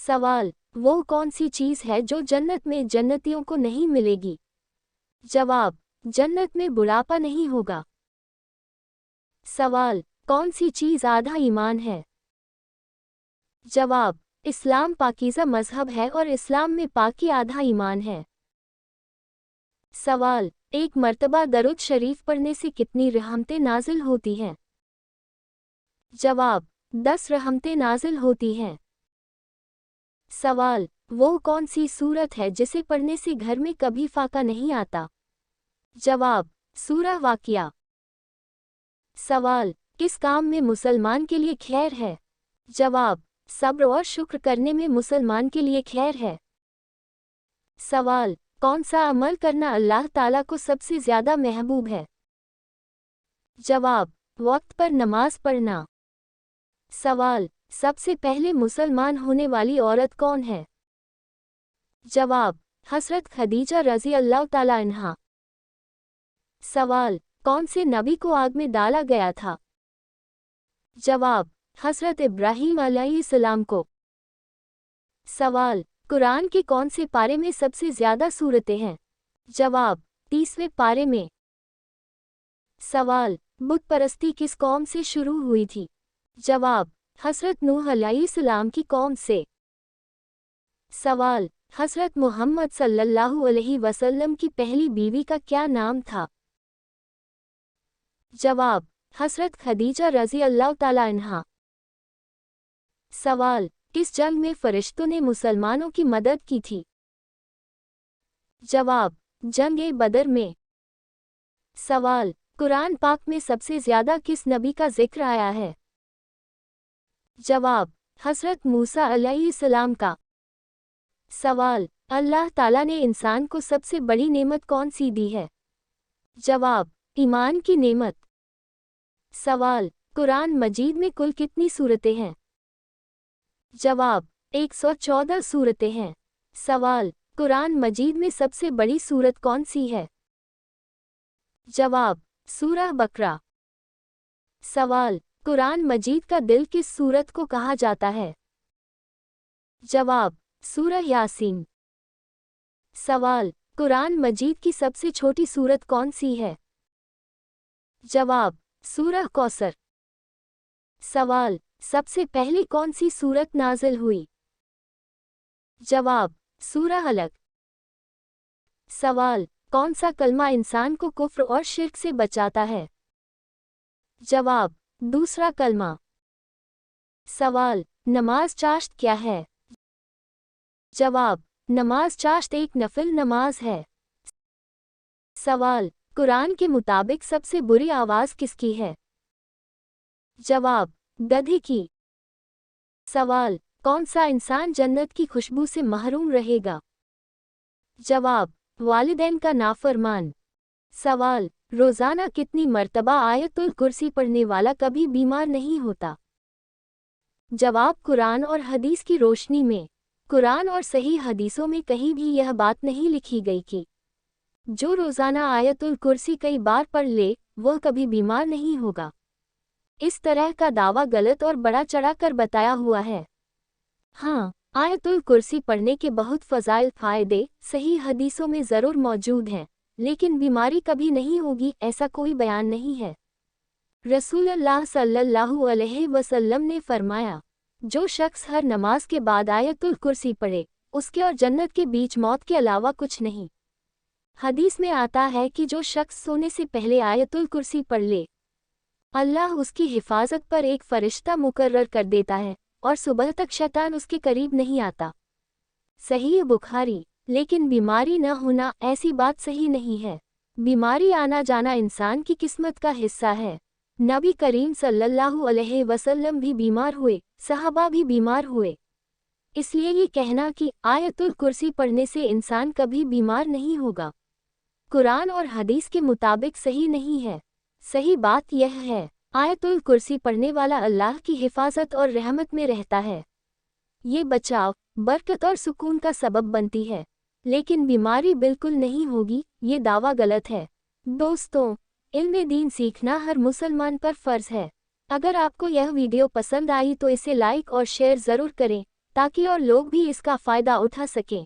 सवाल, वो कौन सी चीज़ है जो जन्नत में जन्नतियों को नहीं मिलेगी? जवाब, जन्नत में बुढ़ापा नहीं होगा। सवाल, कौन सी चीज़ आधा ईमान है? जवाब, इस्लाम पाकीज़ा मज़हब है और इस्लाम में पाकी आधा ईमान है। सवाल, एक मर्तबा दरूद शरीफ पढ़ने से कितनी रहमतें नाजिल होती हैं? जवाब, 10 रहमतें नाजिल होती हैं। सवाल, वो कौन सी सूरत है जिसे पढ़ने से घर में कभी फाका नहीं आता? जवाब, सूरह वाक़िया। सवाल, किस काम में मुसलमान के लिए खैर है? जवाब, सब्र और शुक्र करने में मुसलमान के लिए खैर है। सवाल, कौन सा अमल करना अल्लाह ताला को सबसे ज़्यादा महबूब है? जवाब, वक्त पर नमाज पढ़ना। सवाल, सबसे पहले मुसलमान होने वाली औरत कौन है? जवाब, हज़रत खदीजा रज़ी अल्लाह ताला अन्हा। सवाल, कौन से नबी को आग में डाला गया था? जवाब, हज़रत इब्राहीम अलैहिस्सलाम को। सवाल, कुरान के कौन से पारे में सबसे ज़्यादा सूरतें हैं? जवाब, 30वें पारे में। सवाल, बुत परस्ती किस कौम से शुरू हुई थी? जवाब, हज़रत नूह अलैहिस्सलाम की कौम से। सवाल, हज़रत मुहम्मद सल्लल्लाहु अलैहि वसल्लम की पहली बीवी का क्या नाम था? जवाब, हज़रत खदीजा रज़ी अल्लाह ताला अन्हा। सवाल, किस जंग में फरिश्तों ने मुसलमानों की मदद की थी? जवाब, जंग बदर में। सवाल, कुरान पाक में सबसे ज़्यादा किस नबी का जिक्र आया है? जवाब, हज़रत मूसा अलैहिस्सलाम का। सवाल, अल्लाह ताला ने इंसान को सबसे बड़ी नेमत कौन सी दी है? जवाब, ईमान की नेमत। सवाल, कुरान मजीद में कुल कितनी सूरतें हैं? जवाब, 114 सूरतें हैं। सवाल, कुरान मजीद में सबसे बड़ी सूरत कौन सी है? जवाब, सूरह बकरा। सवाल, कुरान मजीद का दिल किस सूरत को कहा जाता है? जवाब, सूरह यासीन। सवाल, कुरान मजीद की सबसे छोटी सूरत कौन सी है? जवाब, सूरह कौसर। सवाल, सबसे पहले कौन सी सूरत नाजिल हुई? जवाब, सूरह अलक। सवाल, कौन सा कलमा इंसान को कुफ्र और शिर्क से बचाता है? जवाब, दूसरा कलमा। सवाल, नमाज चाश्त क्या है? जवाब, नमाज चाश्त एक नफिल नमाज है। सवाल, कुरान के मुताबिक सबसे बुरी आवाज़ किसकी है? जवाब, गधे की। सवाल, कौन सा इंसान जन्नत की खुशबू से महरूम रहेगा? जवाब, वालिदैन का नाफरमान। सवाल, रोज़ाना कितनी मर्तबा आयतुल कुर्सी पढ़ने वाला कभी बीमार नहीं होता? जवाब, कुरान और हदीस की रोशनी में। कुरान और सही हदीसों में कहीं भी यह बात नहीं लिखी गई कि जो रोज़ाना आयतुल कुर्सी कई बार पढ़ ले वह कभी बीमार नहीं होगा। इस तरह का दावा गलत और बड़ा चढ़ाकर बताया हुआ है। हाँ, आयतुल कुर्सी पढ़ने के बहुत फ़ज़ाइल फ़ायदे सही हदीसों में ज़रूर मौजूद हैं, लेकिन बीमारी कभी नहीं होगी ऐसा कोई बयान नहीं है। रसूलुल्लाह सल्लल्लाहु अलैहि वसल्लम ने फरमाया, जो शख्स हर नमाज के बाद आयतुल कुर्सी पढ़े, उसके और जन्नत के बीच मौत के अलावा कुछ नहीं। हदीस में आता है कि जो शख्स सोने से पहले आयतुल कुर्सी पढ़ ले, अल्लाह उसकी हिफाजत पर एक फरिश्ता मुकर्रर कर देता है और सुबह तक शैतान उसके करीब नहीं आता। सही बुखारी। लेकिन बीमारी न होना ऐसी बात सही नहीं है। बीमारी आना जाना इंसान की किस्मत का हिस्सा है। नबी करीम सल्लल्लाहु अलैहि वसल्लम भी बीमार हुए, सहाबा भी बीमार हुए। इसलिए ये कहना कि आयतुल कुर्सी पढ़ने से इंसान कभी बीमार नहीं होगा, कुरान और हदीस के मुताबिक सही नहीं है। सही बात यह है, आयतुल कुर्सी पढ़ने वाला अल्लाह की हिफाजत और रहमत में रहता है। ये बचाव, बरकत और सुकून का सबब बनती है, लेकिन बीमारी बिल्कुल नहीं होगी, ये दावा गलत है। दोस्तों, इल्म दीन सीखना हर मुसलमान पर फ़र्ज़ है। अगर आपको यह वीडियो पसंद आई तो इसे लाइक और शेयर ज़रूर करें ताकि और लोग भी इसका फायदा उठा सकें।